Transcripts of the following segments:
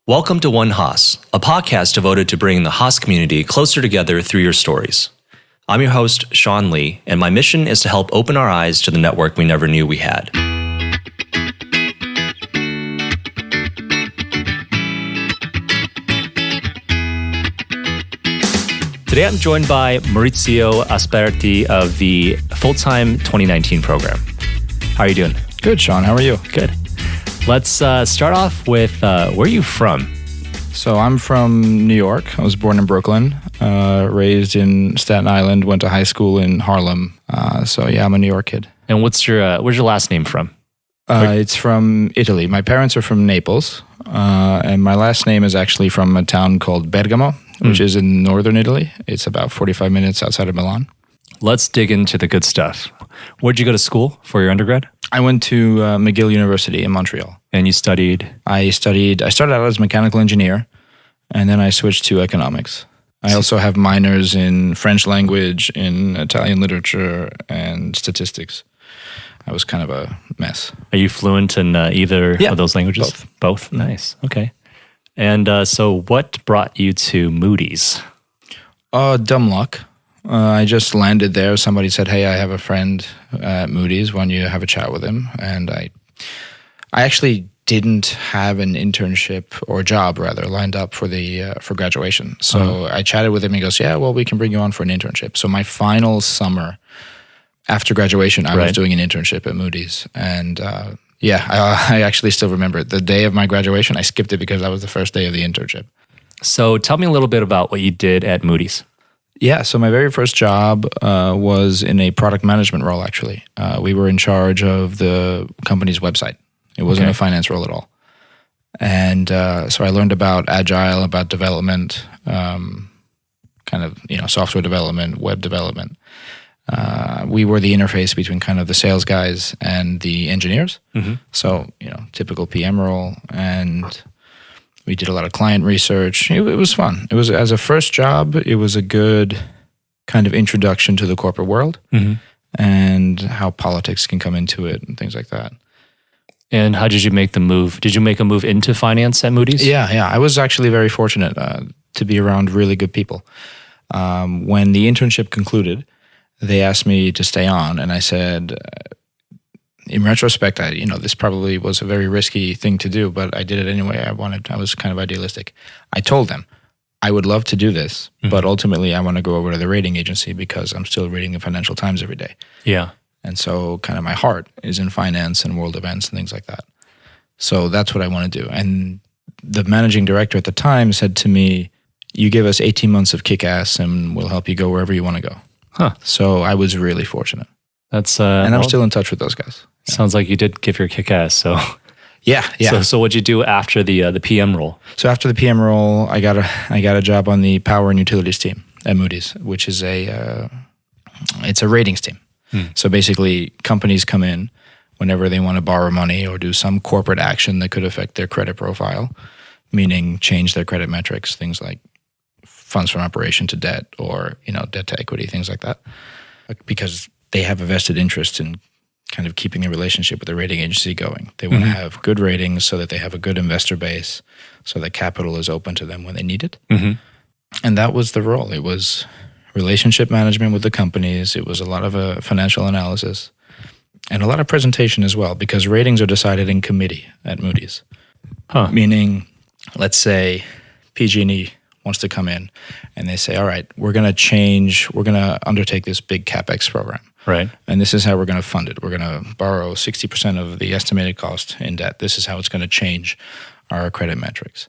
Welcome to One Haas, a podcast devoted to bringing the Haas community closer together through your stories. I'm your host, Sean Lee, and my mission is to help open our eyes to the network we never knew we had. Today I'm joined by Maurizio Asperti of the full-time 2019 program. How are you doing? Good, Sean. How are you? Good. Let's start off with, where are you from? So I'm from New York. I was born in Brooklyn, raised in Staten Island, went to high school in Harlem. I'm a New York kid. And where's your last name from? It's from Italy. My parents are from Naples, and my last name is actually from a town called Bergamo, which is in northern Italy. It's about 45 minutes outside of Milan. Let's dig into the good stuff. Where'd you go to school for your undergrad? I went to McGill University in Montreal. And you studied? I started out as a mechanical engineer, and then I switched to economics. I also have minors in French language, in Italian literature, and statistics. I was kind of a mess. Are you fluent in either of those languages? Both. Nice. Okay. And so what brought you to Moody's? Dumb luck. I just landed there. Somebody said, "Hey, I have a friend at Moody's. Why don't you have a chat with him?" And I actually didn't have an internship or job rather lined up for graduation. So I chatted with him. He goes, "Yeah, well, we can bring you on for an internship." So my final summer after graduation, I was doing an internship at Moody's, and I actually still remember it. The day of my graduation, I skipped it because that was the first day of the internship. So tell me a little bit about what you did at Moody's. Yeah, so my very first job was in a product management role, actually. We were in charge of the company's website. It wasn't a finance role at all. And so I learned about agile, about development, software development, web development. We were the interface between kind of the sales guys and the engineers. Mm-hmm. So, typical PM role. And we did a lot of client research. It was fun. It was, as a first job, it was a good kind of introduction to the corporate world and how politics can come into it and things like that. And how did you make the move? Did you make a move into finance at Moody's? Yeah. I was actually very fortunate to be around really good people. When the internship concluded, they asked me to stay on, and I said, in retrospect, this probably was a very risky thing to do, but I did it anyway. I was kind of idealistic. I told them, I would love to do this, but ultimately I want to go over to the rating agency because I'm still reading the Financial Times every day. Yeah. And so kind of my heart is in finance and world events and things like that. So that's what I want to do. And the managing director at the time said to me, "You give us 18 months of kick-ass and we'll help you go wherever you want to go." Huh. So I was really fortunate. That's and I'm still in touch with those guys. Yeah. Sounds like you did give your kick-ass. So yeah. So what'd you do after the PM role? So after the PM role, I got a job on the power and utilities team at Moody's, which is it's a ratings team. So basically, companies come in whenever they want to borrow money or do some corporate action that could affect their credit profile, meaning change their credit metrics, things like funds from operation to debt or debt to equity, things like that, because they have a vested interest in kind of keeping the relationship with the rating agency going. They want to have good ratings so that they have a good investor base, so that capital is open to them when they need it. And that was the role. It was relationship management with the companies. It was a lot of financial analysis and a lot of presentation as well, because ratings are decided in committee at Moody's. Meaning, let's say PG&E wants to come in and they say, "All right, we're going to undertake this big CapEx program. Right. And this is how we're going to fund it. We're going to borrow 60% of the estimated cost in debt. This is how it's going to change our credit metrics.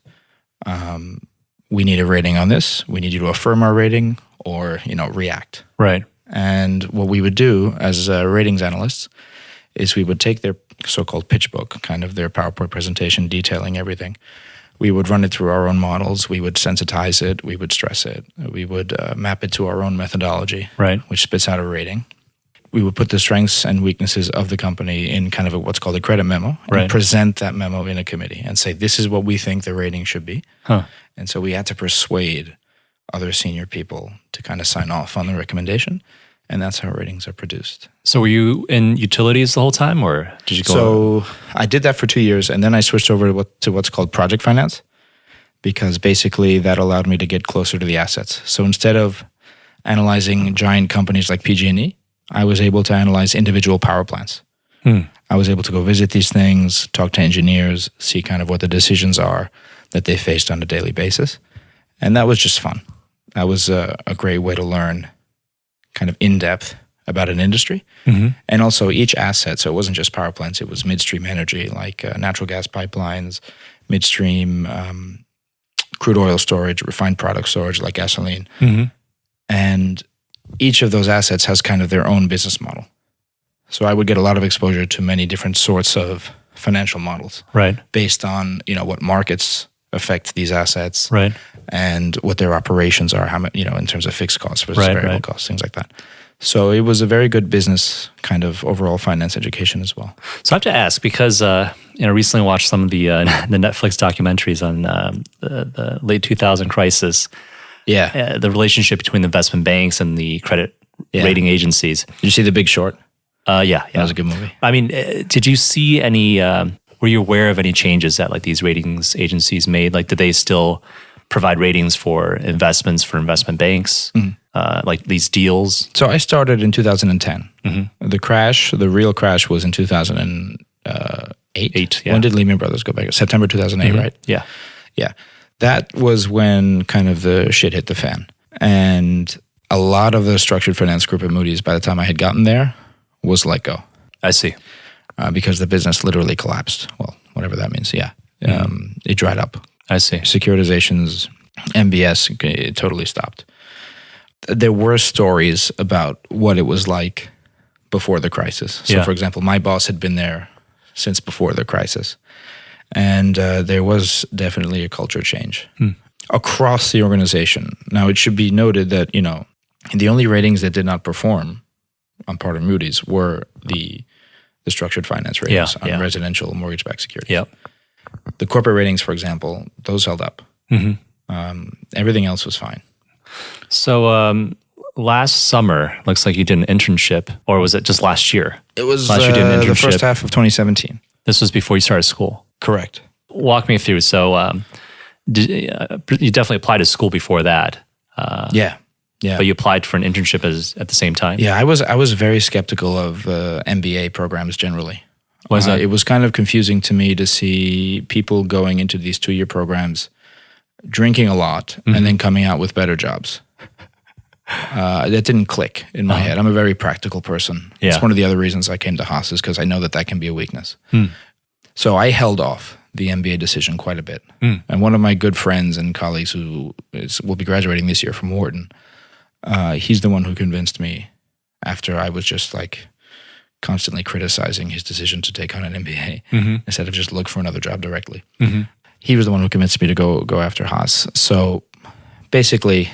We need a rating on this. We need you to affirm our rating or, react." Right. And what we would do as ratings analysts is we would take their so-called pitch book, kind of their PowerPoint presentation detailing everything. We would run it through our own models. We would sensitize it. We would stress it. We would map it to our own methodology, which spits out a rating. We would put the strengths and weaknesses of the company in kind of what's called a credit memo and present that memo in a committee and say, this is what we think the rating should be. And so we had to persuade other senior people to kind of sign off on the recommendation. And that's how ratings are produced. So were you in utilities the whole time, or did you go? So I did that for 2 years, and then I switched over to what's called project finance. because basically that allowed me to get closer to the assets. So instead of analyzing giant companies like PG&E, I was able to analyze individual power plants. I was able to go visit these things, talk to engineers, see kind of what the decisions are that they faced on a daily basis. And that was just fun. That was a great way to learn kind of in-depth about an industry. And also each asset, so it wasn't just power plants, it was midstream energy like natural gas pipelines, midstream crude oil storage, refined product storage like gasoline. And each of those assets has kind of their own business model. So I would get a lot of exposure to many different sorts of financial models, based on what markets affect these assets, and what their operations are, how in terms of fixed costs versus variable costs, things like that. So it was a very good business kind of overall finance education as well. So I have to ask, because recently watched some of the Netflix documentaries on the late 2000 crisis. The relationship between the investment banks and the credit rating agencies. Did you see The Big Short? That was a good movie. I mean, did you see any? Were you aware of any changes that like these ratings agencies made? Like, did they still provide ratings for investments for investment banks, like these deals? So I started in 2010. The real crash was in 2008. When did Lehman Brothers go back? September 2008, right? Yeah. That was when kind of the shit hit the fan. And a lot of the structured finance group at Moody's, by the time I had gotten there, was let go. I see. Because the business literally collapsed. Well, whatever that means. It dried up. I see. Securitizations, MBS, it totally stopped. There were stories about what it was like before the crisis. So, for example, my boss had been there since before the crisis. And there was definitely a culture change across the organization. Now, it should be noted that, the only ratings that did not perform on part of Moody's were the structured finance ratings on residential mortgage-backed securities. The corporate ratings, for example, those held up. Everything else was fine. So last summer, looks like you did an internship, or was it just last year? It was last year you did an internship. The first half of 2017. This was before you started school? Correct. Walk me through. So you definitely applied to school before that. Yeah. But you applied for an internship at the same time? Yeah, I was very skeptical of MBA programs generally. Why is that? It was kind of confusing to me to see people going into these 2-year programs, drinking a lot, and then coming out with better jobs. That didn't click in my head. I'm a very practical person. It's one of the other reasons I came to Haas, is because I know that can be a weakness. So I held off the MBA decision quite a bit. And one of my good friends and colleagues who will be graduating this year from Wharton, he's the one who convinced me, after I was just like constantly criticizing his decision to take on an MBA instead of just look for another job directly. He was the one who convinced me to go after Haas. So basically,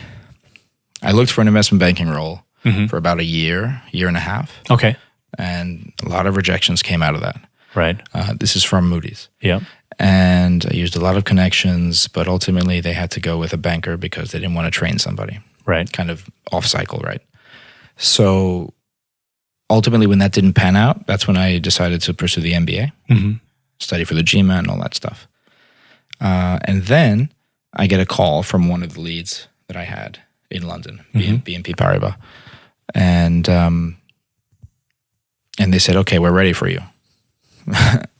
I looked for an investment banking role for about a year and a half. Okay. And a lot of rejections came out of that. Right. This is from Moody's. Yeah. And I used a lot of connections, but ultimately they had to go with a banker because they didn't want to train somebody. Right. Kind of off cycle, right? So ultimately, when that didn't pan out, that's when I decided to pursue the MBA, study for the GMAT and all that stuff. And then I get a call from one of the leads that I had in London, BNP Paribas. And they said, okay, we're ready for you.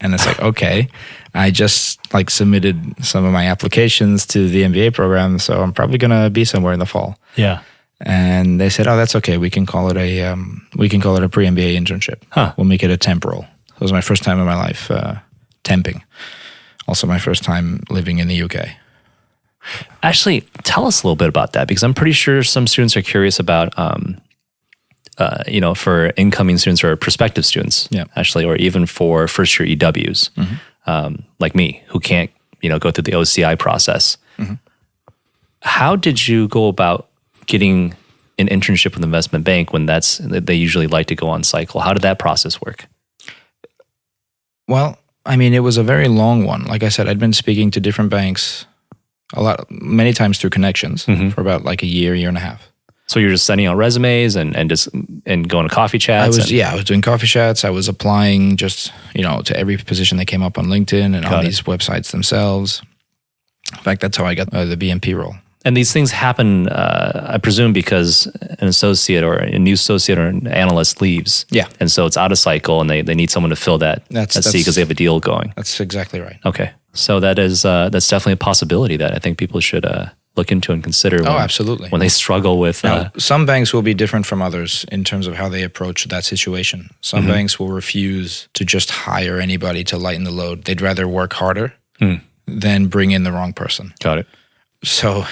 And it's like, okay, I just like submitted some of my applications to the MBA program, so I'm probably going to be somewhere in the fall. Yeah. And they said, oh, that's okay. We can call it a pre-MBA internship. We'll make it a temporal. It was my first time in my life temping. Also my first time living in the UK. Actually, tell us a little bit about that, because I'm pretty sure some students are curious about, for incoming students or prospective students, actually, or even for first-year EWs, like me, who can't, go through the OCI process. How did you go about getting an internship with an investment bank when they usually like to go on cycle? How did that process work? Well, I mean, it was a very long one. Like I said, I'd been speaking to different banks many times through connections for about like a year and a half. So you're just sending out resumes and going to coffee chats? I was doing coffee chats. I was applying just, to every position that came up on LinkedIn and on these websites themselves. In fact, that's how I got the BMP role. And these things happen, I presume, because an associate or a new associate or an analyst leaves. Yeah. And so it's out of cycle, and they need someone to fill that seat because they have a deal going. That's exactly right. Okay. So that's definitely a possibility that I think people should look into and consider. Absolutely. When they struggle with... Now, some banks will be different from others in terms of how they approach that situation. Some banks will refuse to just hire anybody to lighten the load. They'd rather work harder than bring in the wrong person. Got it. So,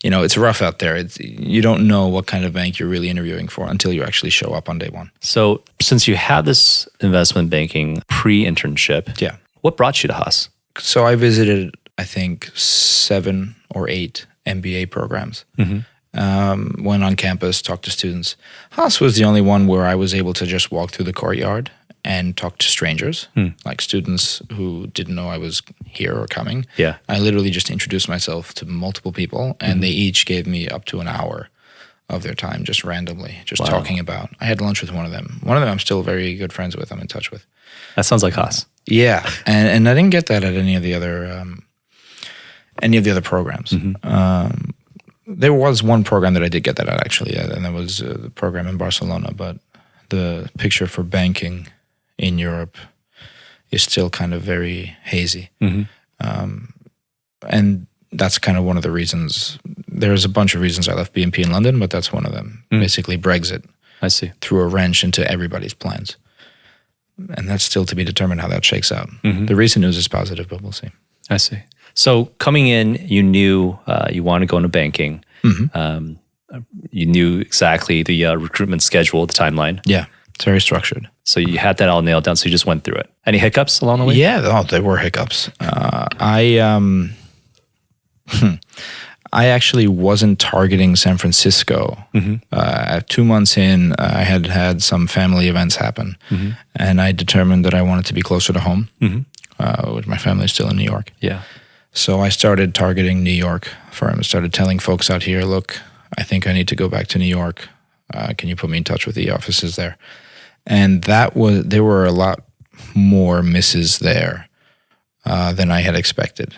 it's rough out there. You don't know what kind of bank you're really interviewing for until you actually show up on day one. So since you had this investment banking pre-internship, what brought you to Haas? So I visited, I think, 7 or 8 MBA programs. Went on campus, talked to students. Haas was the only one where I was able to just walk through the courtyard and talk to strangers, like students who didn't know I was here or coming. Yeah. I literally just introduced myself to multiple people, and they each gave me up to an hour of their time just randomly, talking about. I had lunch with one of them. One of them I'm still very good friends with. I'm in touch with. That sounds like Haas. Yeah, and I didn't get that at any of the other programs. There was one program that I did get that at, actually, and that was the program in Barcelona. But the picture for banking in Europe is still kind of very hazy. And that's kind of one of the reasons. There's a bunch of reasons I left BNP in London, but that's one of them. Basically, Brexit. I see. Threw a wrench into everybody's plans. And that's still to be determined how that shakes out. The recent news is positive, but we'll see. I see. So coming in, you knew you wanted to go into banking. You knew exactly the recruitment schedule, the timeline. Yeah, it's very structured. So you had that all nailed down, so you just went through it. Any hiccups along the way? Yeah, there were hiccups. I actually wasn't targeting San Francisco. 2 months in, I had some family events happen, and I determined that I wanted to be closer to home, which my family is still in New York. Yeah. So I started targeting New York firms, started telling folks out here, look, I think I need to go back to New York. Can you put me in touch with the offices there? And there were a lot more misses there than I had expected.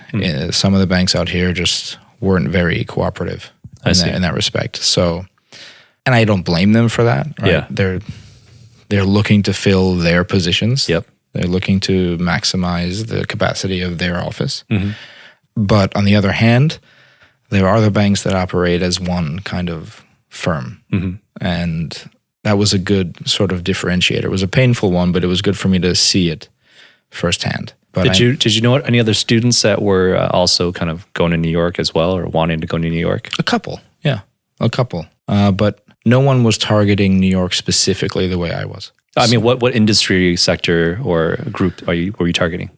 Some of the banks out here just weren't very cooperative in that respect. So, and I don't blame them for that. Right? Yeah. They're looking to fill their positions. Yep. They're looking to maximize the capacity of their office. But on the other hand, there are the banks that operate as one kind of firm. And that was a good sort of differentiator. It was a painful one, but it was good for me to see it firsthand. But did you know any other students that were also kind of going to New York as well, or wanting to go to New York? A couple. But no one was targeting New York specifically the way I was. I mean, what industry sector or group were you targeting?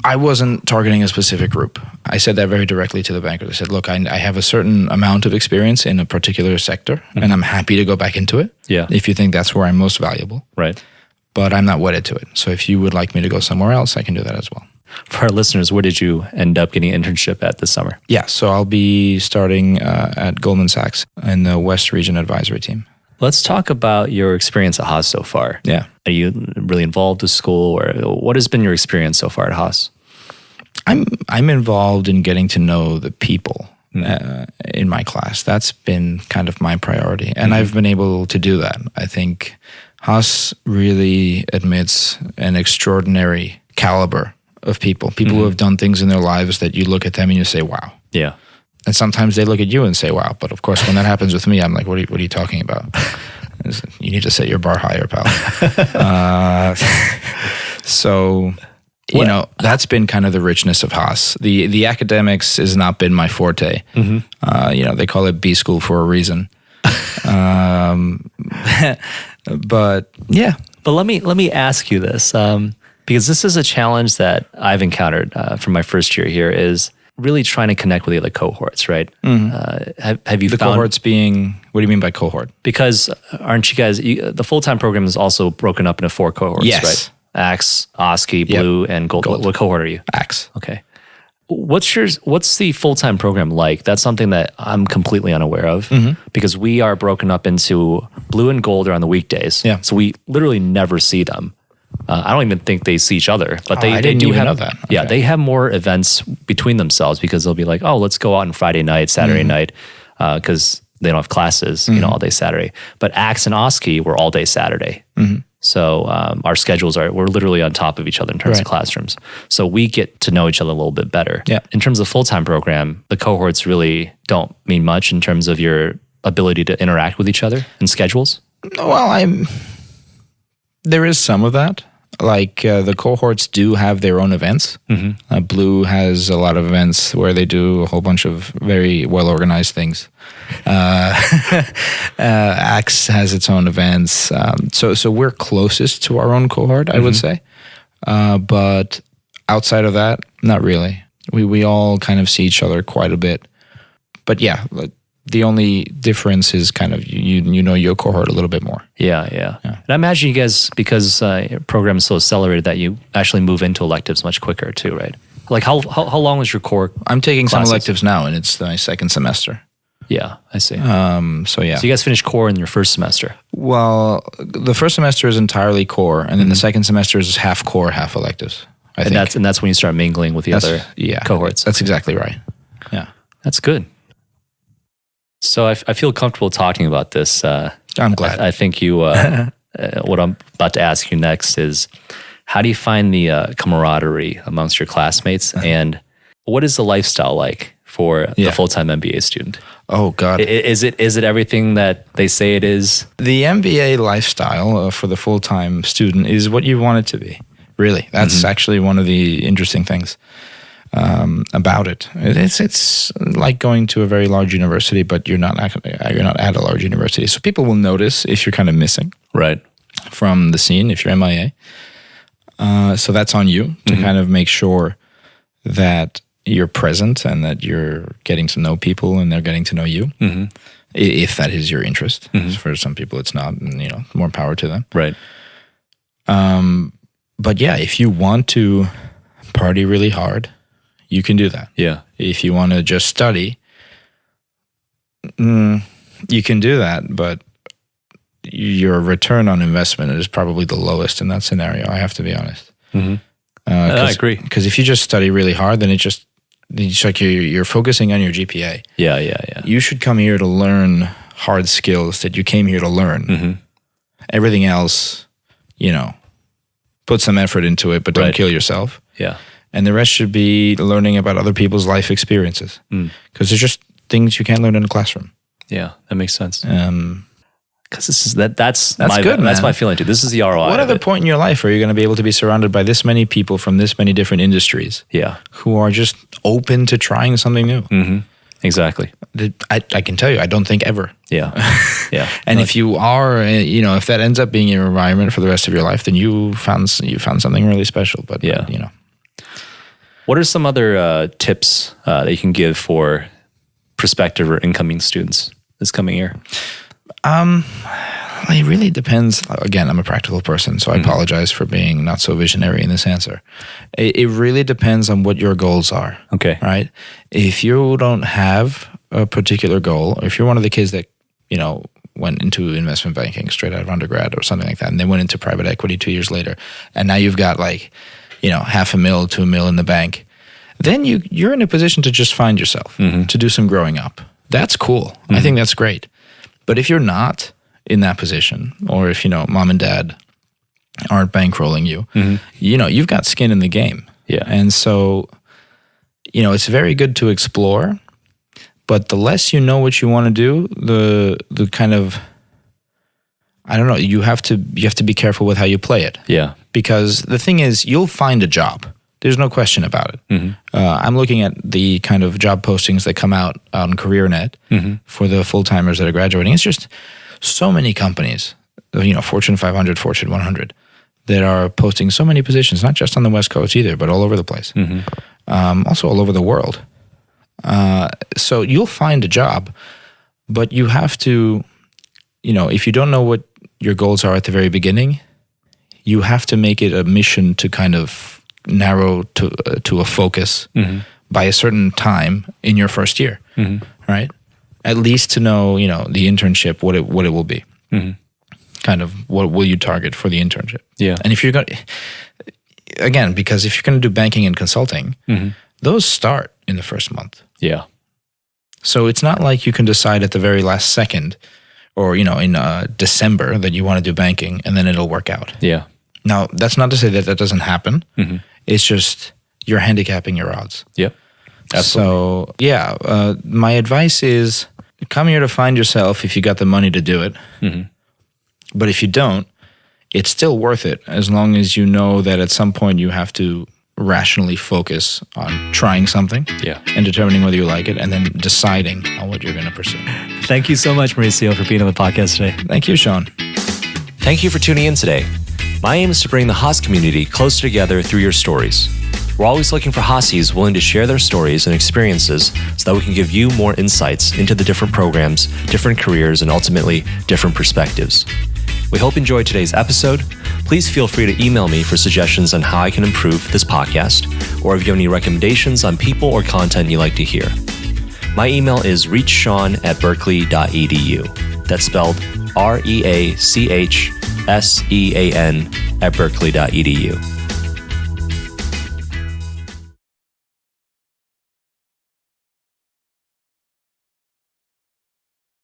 I wasn't targeting a specific group. I said that very directly to the bankers. I said, look, I have a certain amount of experience in a particular sector, and I'm happy to go back into it. Yeah. If you think that's where I'm most valuable. Right. But I'm not wedded to it. So if you would like me to go somewhere else, I can do that as well. For our listeners, where did you end up getting an internship at this summer? Yeah, so I'll be starting at Goldman Sachs in the West Region Advisory Team. Let's talk about your experience at Haas so far. Yeah. Are you really involved with school, or what has been your experience so far at Haas? I'm involved in getting to know the people in my class. That's been kind of my priority, and I've been able to do that. I think Haas really admits an extraordinary caliber of people who have done things in their lives that you look at them and you say, wow. Yeah. And sometimes they look at you and say, wow. But of course, when that happens with me, I'm like, what are you talking about? You need to set your bar higher, pal. So, that's been kind of the richness of Haas. The academics has not been my forte. They call it B school for a reason. But yeah. But let me ask you this, because this is a challenge that I've encountered from my first year here, is really trying to connect with the other cohorts, right? Have you the found... cohorts being, what do you mean by cohort? Because aren't you guys, the full-time program is also broken up into 4 cohorts, right? Axe, OSCE, Blue, and Gold. What cohort are you? Axe. Okay. What's the full-time program like? That's something that I'm completely unaware of, because we are broken up into Blue and Gold are on the weekdays. Yeah. So we literally never see them. I don't even think they see each other, but I they didn't do even have know that. Yeah, Okay. they have more events between themselves because they'll be like, oh, let's go out on Friday night, Saturday night, because they don't have classes, all day Saturday. But Axe and Oski were all day Saturday. So our schedules we're literally on top of each other in terms of classrooms. So we get to know each other a little bit better. Yeah. In terms of full-time program, the cohorts really don't mean much in terms of your ability to interact with each other and schedules. Well, there is some of that. Like the cohorts do have their own events. Blue has a lot of events where they do a whole bunch of very well-organized things. Axe has its own events. So we're closest to our own cohort, I would say. But outside of that, not really. We all kind of see each other quite a bit. But yeah, the only difference is kind of you know your cohort a little bit more. Yeah. And I imagine you guys, because your program is so accelerated, that you actually move into electives much quicker too, right? Like how long is your core? I'm taking classes? some electives now, and it's my second semester. Yeah, I see. So yeah. So you guys finish core in your first semester. Well, the first semester is entirely core, and then the second semester is half core, half electives. I think. That's when you start mingling with the other cohorts. That's exactly right. Yeah, that's good. So I feel comfortable talking about this. I'm glad. I think you. What I'm about to ask you next is, how do you find the camaraderie amongst your classmates, and what is the lifestyle like for the full-time MBA student? Oh God, is it everything that they say it is? The MBA lifestyle for the full-time student is what you want it to be. Really, that's actually one of the interesting things about it. It's like going to a very large university, but you're not at a large university. So people will notice if you're kind of missing from the scene, if you're MIA. So that's on you to kind of make sure that you're present and that you're getting to know people and they're getting to know you, if that is your interest. For some people, it's not, and more power to them. Right. But yeah, if you want to party really hard, you can do that. Yeah. If you want to just study, you can do that, but your return on investment is probably the lowest in that scenario. I have to be honest. I agree. Because if you just study really hard, then it's like you're focusing on your GPA. Yeah. You should come here to learn hard skills that you came here to learn. Everything else, put some effort into it, but don't kill yourself. Yeah. And the rest should be learning about other people's life experiences. Because there's just things you can't learn in a classroom. Yeah, that makes sense. Because that's good, that's man. my feeling too. This is the ROI. What other point in your life are you going to be able to be surrounded by this many people from this many different industries? Yeah. Who are just open to trying something new? Exactly. I can tell you, I don't think ever. Yeah. And if you are, if that ends up being your environment for the rest of your life, then you found something really special. But what are some other tips that you can give for prospective or incoming students this coming year? It really depends. Again, I'm a practical person, so I apologize for being not so visionary in this answer. It really depends on what your goals are. Okay. Right? If you don't have a particular goal, or if you're one of the kids that, went into investment banking straight out of undergrad or something like that, and then went into private equity 2 years later, and now you've got $500,000 to $1 million in the bank, then you're in a position to just find yourself, to do some growing up. That's cool. I think that's great. But if you're not in that position, or if, mom and dad aren't bankrolling you, you've got skin in the game. Yeah. And so, it's very good to explore, but the less you know what you want to do, the kind of, I don't know, you have to be careful with how you play it. Yeah. Because the thing is, you'll find a job. There's no question about it. I'm looking at the kind of job postings that come out on CareerNet for the full-timers that are graduating. It's just so many companies, Fortune 500, Fortune 100, that are posting so many positions, not just on the West Coast either, but all over the place. Also all over the world. So you'll find a job, but you have to, if you don't know what your goals are at the very beginning, you have to make it a mission to kind of narrow to a focus by a certain time in your first year, right? At least to know, the internship, what it will be. kind of what will you target for the internship. Yeah. And if you're going to, again, because if you're going to do banking and consulting, those start in the first month. Yeah. So it's not like you can decide at the very last second or, in December that you want to do banking and then it'll work out. Yeah. Now, that's not to say that doesn't happen. It's just you're handicapping your odds. Yep. Absolutely. So, my advice is come here to find yourself if you got the money to do it. But if you don't, it's still worth it as long as you know that at some point you have to rationally focus on trying something and determining whether you like it and then deciding on what you're going to pursue. Thank you so much, Maurizio, for being on the podcast today. Thank you, Sean. Thank you for tuning in today. My aim is to bring the Haas community closer together through your stories. We're always looking for Haasies willing to share their stories and experiences so that we can give you more insights into the different programs, different careers, and ultimately different perspectives. We hope you enjoyed today's episode. Please feel free to email me for suggestions on how I can improve this podcast, or if you have any recommendations on people or content you'd like to hear. My email is reachsean@berkeley.edu. That's spelled REACHSEAN@berkeley.edu.